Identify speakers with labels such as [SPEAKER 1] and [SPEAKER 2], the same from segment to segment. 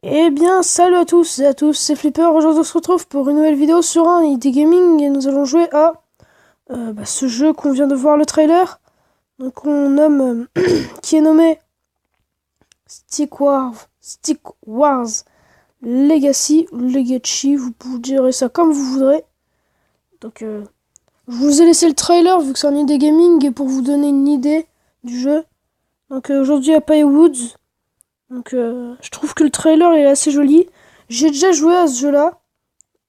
[SPEAKER 1] Eh bien, salut à tous et à tous, c'est Flipper. Aujourd'hui, on se retrouve pour une nouvelle vidéo sur un ID Gaming et nous allons jouer à ce jeu qu'on vient de voir le trailer. Donc, on nomme qui est nommé Stick Wars Legacy ou Legacy, vous direz ça comme vous voudrez. Donc, je vous ai laissé le trailer vu que c'est un ID Gaming et pour vous donner une idée du jeu. Donc, aujourd'hui à Pay Woods. Donc, je trouve que le trailer est assez joli. J'ai déjà joué à ce jeu-là.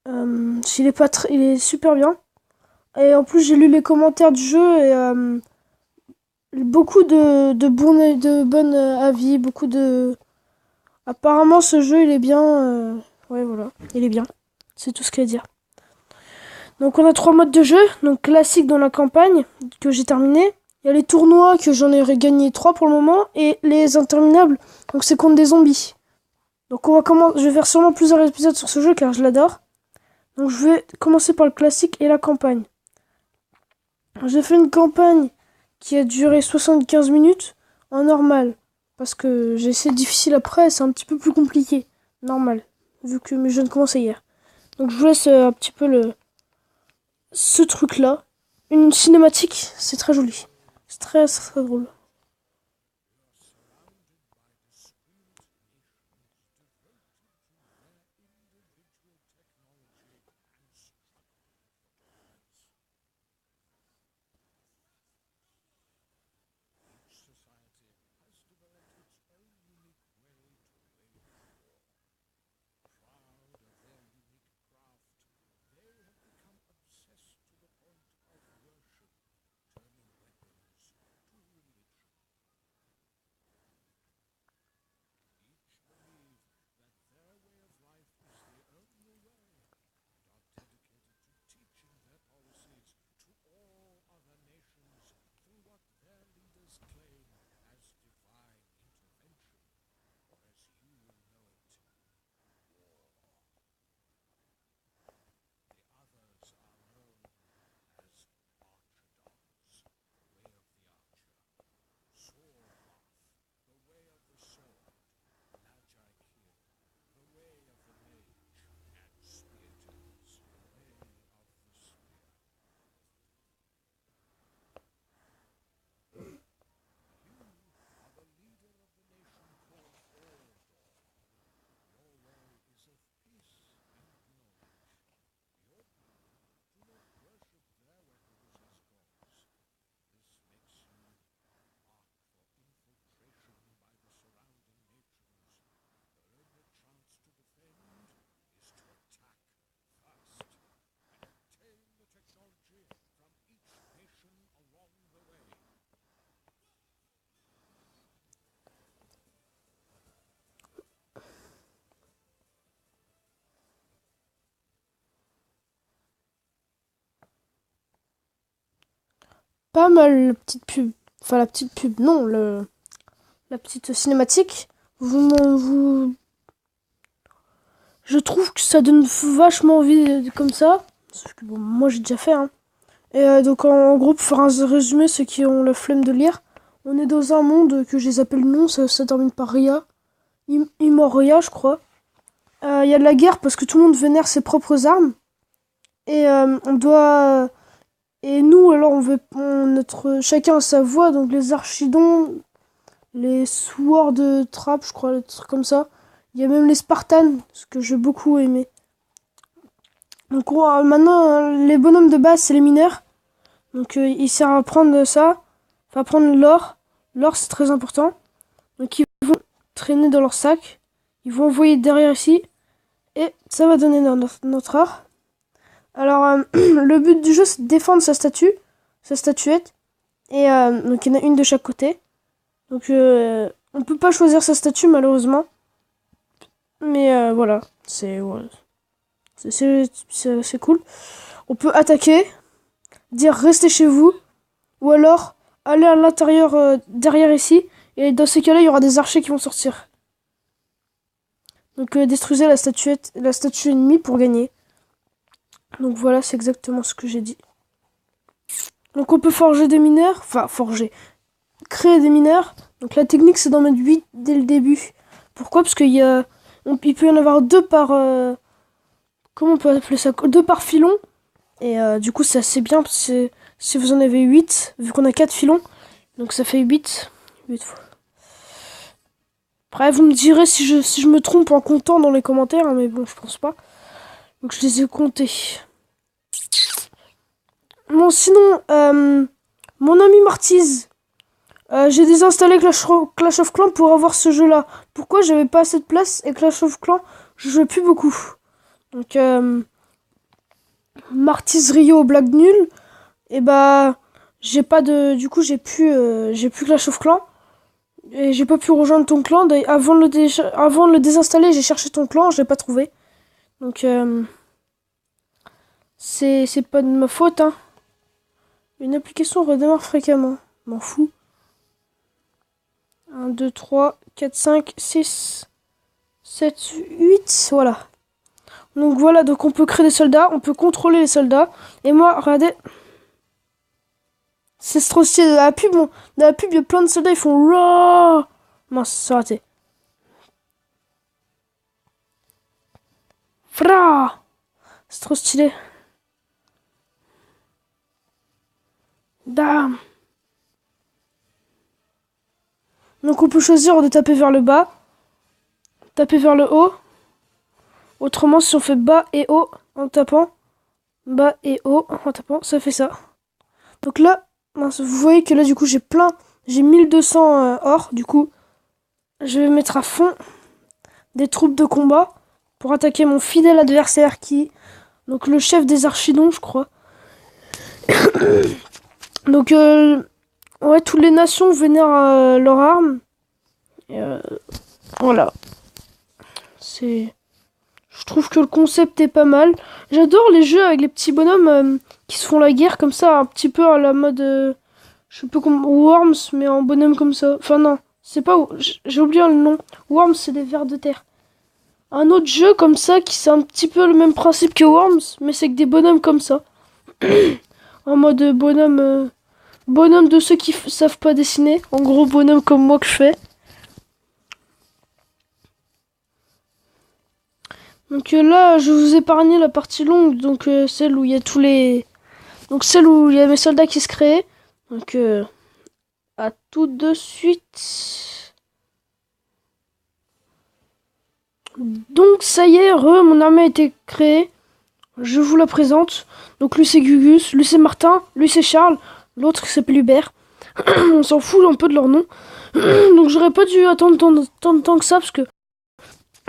[SPEAKER 1] Il est super bien. Et en plus, j'ai lu les commentaires du jeu et beaucoup de bonnes avis. Apparemment, ce jeu, il est bien. Ouais, voilà, il est bien. C'est tout ce qu'il y a à dire. Donc, on a 3 modes de jeu. Donc, classique dans la campagne, que j'ai terminé. Il y a les tournois, que j'en ai gagné 3 pour le moment. Et les interminables, donc c'est contre des zombies. Donc, je vais faire sûrement plusieurs épisodes sur ce jeu car je l'adore. Donc je vais commencer par le classique et la campagne. J'ai fait une campagne qui a duré 75 minutes en normal. Parce que j'ai essayé difficile après, c'est un petit peu plus compliqué. Normal. Vu que mes jeunes commençaient hier. Donc je vous laisse un petit peu ce truc là. Une cinématique, c'est très joli. C'est très drôle. Pas mal la petite pub. Enfin la petite pub, non, la petite cinématique. Je trouve que ça donne vachement envie comme ça. Sauf que bon, moi j'ai déjà fait. Hein. Et donc en gros, pour faire un résumé, ceux qui ont la flemme de lire, on est dans un monde que je les appelle non, ça termine par Ria. Imoria, je crois. Il y a de la guerre parce que tout le monde vénère ses propres armes. Et on doit. Et nous, alors, chacun a sa voix. Donc les archidons, les sword trap, je crois, des trucs comme ça. Il y a même les Spartans, ce que j'ai beaucoup aimé. Donc maintenant, les bonhommes de base, c'est les mineurs. Donc ils servent à prendre ça, enfin à prendre l'or. L'or, c'est très important. Donc ils vont traîner dans leur sac. Ils vont envoyer derrière ici. Et ça va donner notre or. Alors, le but du jeu, c'est de défendre sa statuette. Et donc il y en a une de chaque côté. Donc on peut pas choisir sa statue, malheureusement. Mais voilà, c'est cool. On peut attaquer, dire restez chez vous, ou alors aller à l'intérieur derrière ici, et dans ces cas-là, il y aura des archers qui vont sortir. Donc détruisez la statue ennemie pour gagner. Donc voilà, c'est exactement ce que j'ai dit. Donc on peut forger des mineurs, créer des mineurs. Donc la technique, c'est d'en mettre 8 dès le début. Pourquoi ? Parce qu'il y a Il peut y en avoir deux par... comment on peut appeler ça? Deux par filon. Et du coup, c'est assez bien. Si vous en avez 8, vu qu'on a 4 filons. Donc ça fait 8. 8 fois. Après, vous me direz si je me trompe en comptant dans les commentaires. Hein, mais bon, je pense pas. Donc je les ai comptés. Bon, sinon, mon ami Martiz, j'ai désinstallé Clash of Clans pour avoir ce jeu-là. Pourquoi? J'avais pas assez de place et Clash of Clans, je jouais plus beaucoup. Donc, Martiz Rio Black Nul, et bah, j'ai pas de. Du coup, j'ai plus Clash of Clans. Et j'ai pas pu rejoindre ton clan. Avant de le désinstaller, j'ai cherché ton clan, je l'ai pas trouvé. Donc, c'est pas de ma faute, hein. Une application redémarre fréquemment. M'en fous. 1, 2, 3, 4, 5, 6, 7, 8. Voilà. Donc voilà, donc on peut créer des soldats, on peut contrôler les soldats. Et moi, regardez. C'est trop stylé. Dans la pub, il y a plein de soldats, ils font Raaah. Mince, c'est raté. Fra. C'est trop stylé. Dame. Donc on peut choisir de taper vers le bas, taper vers le haut. Autrement, si on fait bas et haut en tapant, bas et haut en tapant, ça fait ça. Donc là, mince, vous voyez que là du coup j'ai 1200 or. Du coup, je vais mettre à fond des troupes de combat pour attaquer mon fidèle adversaire qui, donc le chef des archidons, je crois. Donc ouais, toutes les nations vénèrent leurs armes. Et, voilà. Je trouve que le concept est pas mal. J'adore les jeux avec les petits bonhommes qui se font la guerre comme ça, un petit peu à la mode, je sais pas comment, Worms, mais en bonhomme comme ça. Enfin non, c'est pas, j'ai oublié le nom. Worms, c'est des vers de terre. Un autre jeu comme ça qui c'est un petit peu le même principe que Worms, mais c'est que des bonhommes comme ça. En mode bonhomme de ceux qui savent pas dessiner. En gros, bonhomme comme moi que je fais. Donc là, je vous ai épargné la partie longue, donc celle où il y a tous les... Donc celle où il y a mes soldats qui se créent. Donc à tout de suite. Donc ça y est, mon armée a été créée. Je vous la présente. Donc lui c'est Gugus, lui c'est Martin, lui c'est Charles, l'autre qui s'appelle Hubert. On s'en fout un peu de leur nom. Donc j'aurais pas dû attendre tant de temps que ça parce que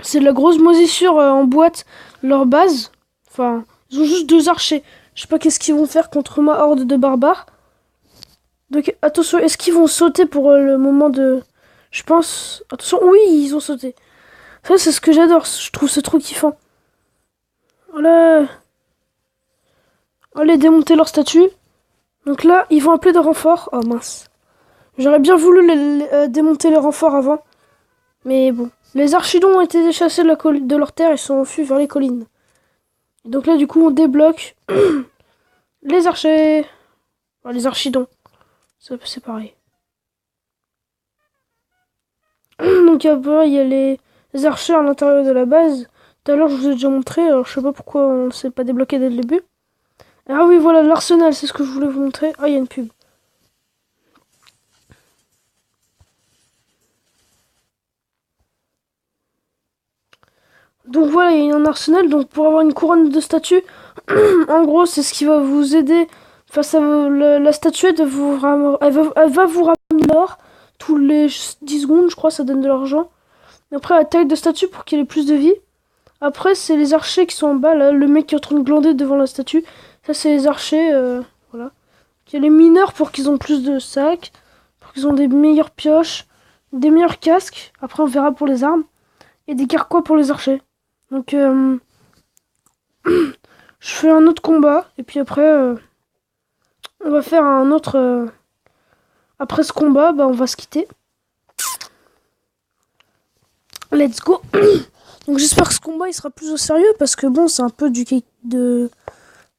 [SPEAKER 1] c'est de la grosse moisissure en boîte, leur base. Enfin, ils ont juste 2 archers. Je sais pas qu'est-ce qu'ils vont faire contre ma horde de barbares. Donc attention, est-ce qu'ils vont sauter pour le moment de... Je pense... Attention, oui, ils ont sauté. Ça, c'est ce que j'adore. Je trouve c'est trop kiffant. Voilà. Allez, démonter leur statue. Donc là, ils vont appeler des renforts. Oh mince. J'aurais bien voulu démonter les renforts avant. Mais bon. Les archidons ont été déchassés de leur terre et sont enfuis vers les collines. Et donc là, du coup, on débloque les archers. Enfin, les archidons. C'est pareil. Donc après, il y a les archers à l'intérieur de la base. Tout à l'heure, je vous ai déjà montré. Alors, je sais pas pourquoi on ne s'est pas débloqué dès le début. Ah oui, voilà, l'arsenal, c'est ce que je voulais vous montrer. Ah, il y a une pub. Donc voilà, il y a un arsenal. Donc pour avoir une couronne de statue, en gros, c'est ce qui va vous aider face à la statuette. Elle va vous ramener l'or tous les 10 secondes, je crois, ça donne de l'argent. Après, la taille de statue pour qu'il ait plus de vie. Après, c'est les archers qui sont en bas, là. Le mec qui est en train de glander devant la statue. Ça, c'est les archers, voilà. Il y a les mineurs pour qu'ils ont plus de sacs. Pour qu'ils ont des meilleures pioches. Des meilleurs casques. Après, on verra pour les armes. Et des carquois pour les archers. Donc, je fais un autre combat. Et puis après, on va faire un autre... Après ce combat, bah, on va se quitter. Let's go. Donc j'espère que ce combat il sera plus au sérieux parce que bon c'est un peu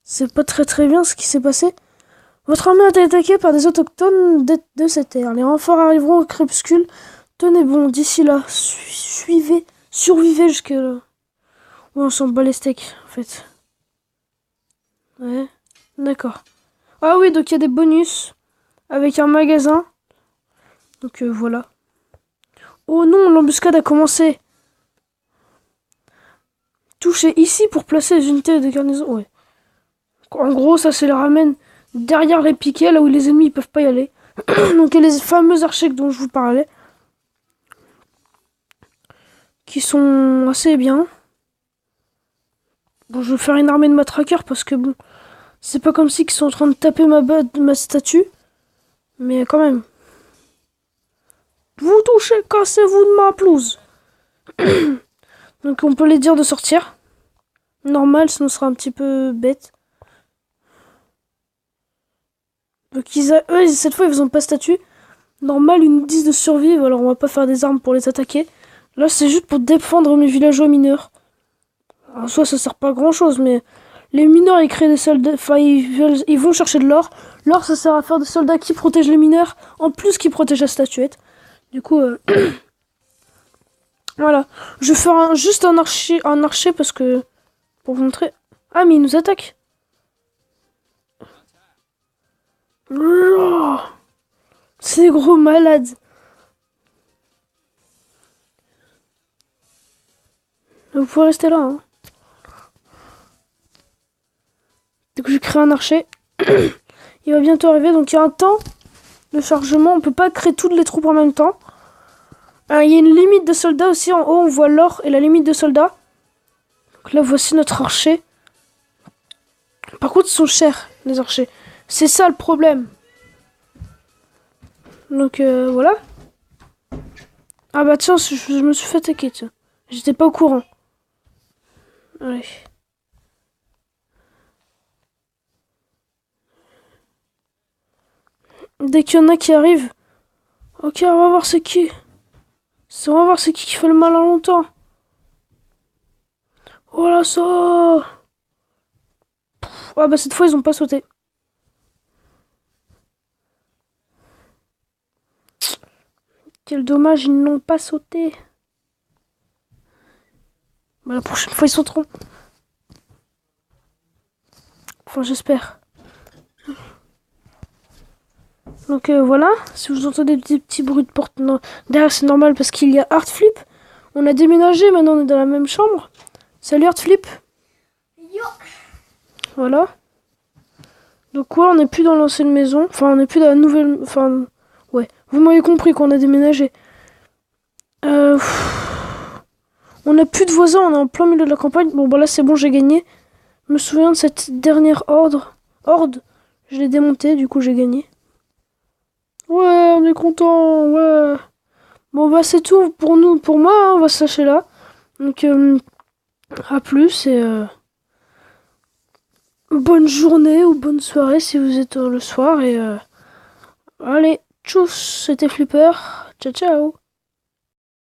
[SPEAKER 1] c'est pas très bien ce qui s'est passé. Votre armée a été attaquée par des autochtones de cette terre. Les renforts arriveront au crépuscule. Tenez bon, d'ici là, suivez survivez jusqu'à là. Ouais, on s'en bat les steaks, en fait. Ouais, d'accord. Ah oui, donc il y a des bonus avec un magasin. Donc voilà. Oh non, l'embuscade a commencé. Touchez ici pour placer les unités de garnison. Ouais. En gros, ça c'est le ramène derrière les piquets, là où les ennemis ils peuvent pas y aller. Donc il y a les fameux archers dont je vous parlais. Qui sont assez bien. Bon, je vais faire une armée de matraqueurs parce que bon, c'est pas comme si ils sont en train de taper ma statue. Mais quand même. Vous touchez, cassez-vous de ma pelouse. Donc on peut les dire de sortir. Normal, sinon ce sera un petit peu bête. Donc eux, cette fois, ils ont pas statut. Normal, ils nous disent de survivre, alors on va pas faire des armes pour les attaquer. Là, c'est juste pour défendre mes villageois mineurs. En soi, ça sert pas à grand chose, mais les mineurs, ils créent des soldats. Enfin, ils vont chercher de l'or. L'or, ça sert à faire des soldats qui protègent les mineurs, en plus qui protègent la statuette. Du coup, voilà. Je vais faire juste un archer parce que. Pour vous montrer. Ah, mais ils nous attaquent. Oh, c'est gros malade. Vous pouvez rester là. Hein. Donc je crée un archer. Il va bientôt arriver. Donc il y a un temps de chargement. On peut pas créer toutes les troupes en même temps. Il y a une limite de soldats aussi. En haut, on voit l'or et la limite de soldats. Donc là, voici notre archer. Par contre, ils sont chers, les archers. C'est ça le problème. Donc voilà. Ah bah tiens, je me suis fait attaquer, tiens. J'étais pas au courant. Allez. Dès qu'il y en a qui arrivent. Ok, on va voir c'est qui. On va voir c'est qui fait le malin longtemps. Voilà ça. Ah bah cette fois ils ont pas sauté. Quel dommage, ils n'ont pas sauté. Bah, la prochaine fois ils sauteront. Enfin j'espère. Donc voilà, si vous entendez des petits bruits de porte, non, derrière c'est normal parce qu'il y a Artflip. On a déménagé, maintenant on est dans la même chambre. Salut Artflip.
[SPEAKER 2] Yo.
[SPEAKER 1] Voilà. Donc ouais, on n'est plus dans l'ancienne maison. Enfin, on n'est plus dans la nouvelle... Enfin, ouais. Vous m'avez compris qu'on a déménagé. On n'a plus de voisins, on est en plein milieu de la campagne. Bon, bah là c'est bon, j'ai gagné. Je me souviens de cette dernière horde. Je l'ai démontée, du coup j'ai gagné. Ouais, on est content, ouais. Bon bah c'est tout pour nous, pour moi, hein, on va se lâcher là. Donc à plus et bonne journée ou bonne soirée si vous êtes le soir et allez, tchuss, c'était Flipper. Ciao ciao.